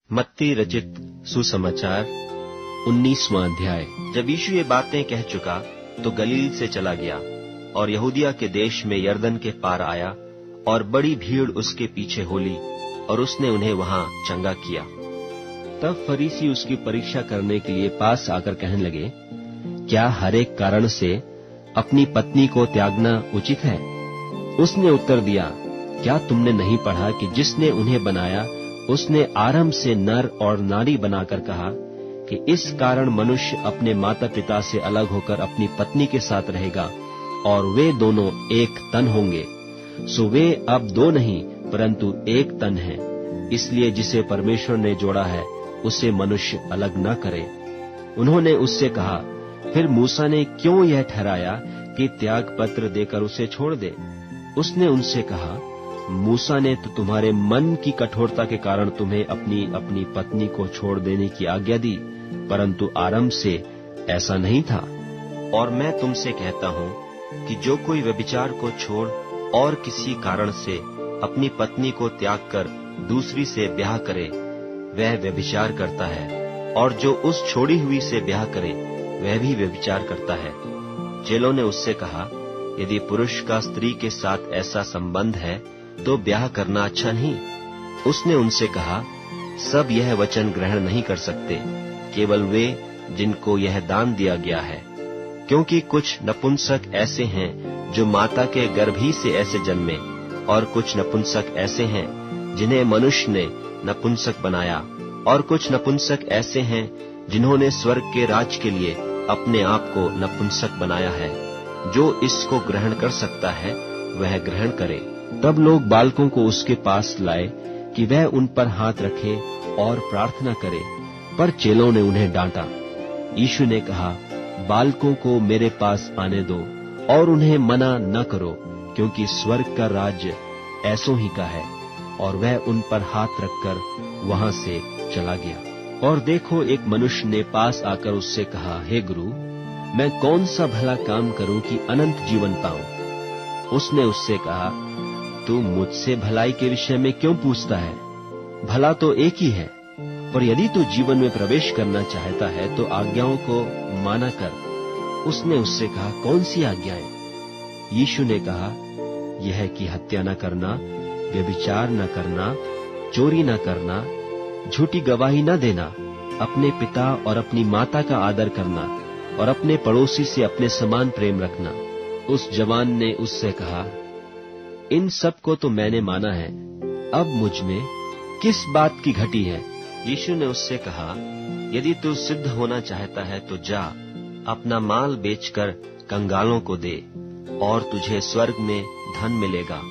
मत्ती रचित सुसमाचार 19वां अध्याय। जब यीशु ये बातें कह चुका तो गलील से चला गया और यहूदिया के देश में यरदन के पार आया और बड़ी भीड़ उसके पीछे हो ली और उसने उन्हें वहां चंगा किया। तब फरीसी उसकी परीक्षा करने के लिए पास आकर कहने लगे, क्या हर एक कारण से अपनी पत्नी को त्यागना उचित है? उसने उत्तर दिया, क्या तुमने नहीं पढ़ा कि जिसने उन्हें बनाया उसने आरंभ से नर और नारी बनाकर कहा कि इस कारण मनुष्य अपने माता पिता से अलग होकर अपनी पत्नी के साथ रहेगा और वे दोनों एक तन होंगे। सो वे अब दो नहीं परंतु एक तन हैं। इसलिए जिसे परमेश्वर ने जोड़ा है उसे मनुष्य अलग न करे। उन्होंने उससे कहा, फिर मूसा ने क्यों यह ठहराया कि त्याग पत्र देकर उसे छोड़ दे? उसने उनसे कहा, मूसा ने तो तुम्हारे मन की कठोरता के कारण तुम्हें अपनी अपनी पत्नी को छोड़ देने की आज्ञा दी, परंतु आरंभ से ऐसा नहीं था। और मैं तुमसे कहता हूँ कि जो कोई व्यभिचार को छोड़ और किसी कारण से अपनी पत्नी को त्याग कर दूसरी से ब्याह करे वह व्यभिचार करता है, और जो उस छोड़ी हुई से ब्याह करे वह भी व्यभिचार करता है। चेलों ने उससे कहा, यदि पुरुष का स्त्री के साथ ऐसा संबंध है तो ब्याह करना अच्छा नहीं। उसने उनसे कहा, सब यह वचन ग्रहण नहीं कर सकते, केवल वे जिनको यह दान दिया गया है। क्योंकि कुछ नपुंसक ऐसे हैं जो माता के गर्भ ही से ऐसे जन्मे, और कुछ नपुंसक ऐसे हैं जिन्हें मनुष्य ने नपुंसक बनाया, और कुछ नपुंसक ऐसे हैं जिन्होंने स्वर्ग के राज के लिए अपने आप को नपुंसक बनाया है। जो इसको ग्रहण कर सकता है वह ग्रहण करे। तब लोग बालकों को उसके पास लाए कि वह उन पर हाथ रखे और प्रार्थना करे, पर चेलों ने उन्हें डांटा। यीशु ने कहा, बालकों को मेरे पास आने दो और उन्हें मना न करो, क्योंकि स्वर्ग का राज्य ऐसों ही का है। और वह उन पर हाथ रखकर वहां से चला गया। और देखो, एक मनुष्य ने पास आकर उससे कहा, हे गुरु, मैं कौन सा भला काम करूं कि अनंत जीवन पाऊं? उसने उससे कहा, तू मुझसे भलाई के विषय में क्यों पूछता है? भला तो एक ही है, पर यदि तू जीवन में प्रवेश करना चाहता है तो आज्ञाओं को माना कर। उसने उससे कहा, कौन सी आज्ञाएं? यीशु ने कहा, यह कि हत्या न करना, व्यभिचार न करना, चोरी न करना, झूठी गवाही न देना, अपने पिता और अपनी माता का आदर करना, और अपने पड़ोसी से अपने समान प्रेम रखना। उस जवान ने उससे कहा, इन सब को तो मैंने माना है, अब मुझ में किस बात की घटी है? यीशु ने उससे कहा, यदि तू सिद्ध होना चाहता है तो जा, अपना माल बेचकर कंगालों को दे, और तुझे स्वर्ग में धन मिलेगा,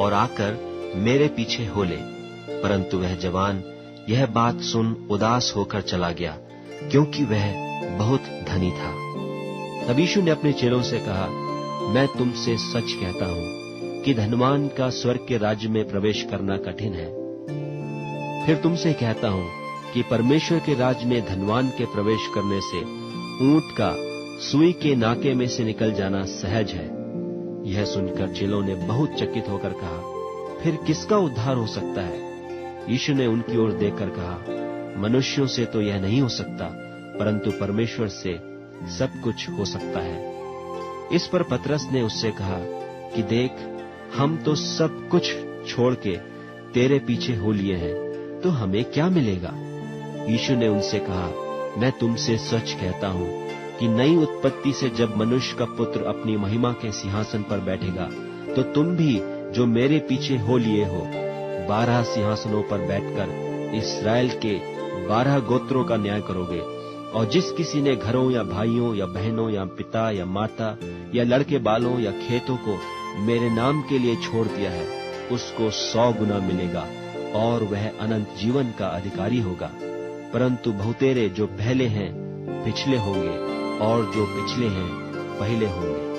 और आकर मेरे पीछे हो ले। परंतु वह जवान यह बात सुन उदास होकर चला गया, क्योंकि वह बहुत धनी था। तब यीशु ने अपने चेलों से कहा, मैं तुमसे सच कहता हूं कि धनवान का स्वर्ग के राज्य में प्रवेश करना कठिन है। फिर तुमसे कहता हूं कि परमेश्वर के राज्य में धनवान के प्रवेश करने से ऊंट का सुई के नाके में से निकल जाना सहज है। यह सुनकर चेलों ने बहुत चकित होकर कहा, फिर किसका उद्धार हो सकता है? यीशु ने उनकी ओर देखकर कहा, मनुष्यों से तो यह नहीं हो सकता, परंतु परमेश्वर से सब कुछ हो सकता है। इस पर पतरस ने उससे कहा कि देख, हम तो सब कुछ छोड़ के तेरे पीछे हो लिए हैं, तो हमें क्या मिलेगा? यीशु ने उनसे कहा, मैं तुमसे सच कहता हूं कि नई उत्पत्ति से जब मनुष्य का पुत्र अपनी महिमा के सिंहासन पर बैठेगा, तो तुम भी जो मेरे पीछे हो लिए हो 12 सिंहासनों पर बैठकर इस्राएल के 12 गोत्रों का न्याय करोगे। और जिस किसी ने घरों या भाइयों या बहनों या पिता या माता या लड़के बालों या खेतों को मेरे नाम के लिए छोड़ दिया है, उसको 100 गुना मिलेगा, और वह अनंत जीवन का अधिकारी होगा। परंतु बहुतेरे जो पहले हैं पिछले होंगे, और जो पिछले हैं पहले होंगे।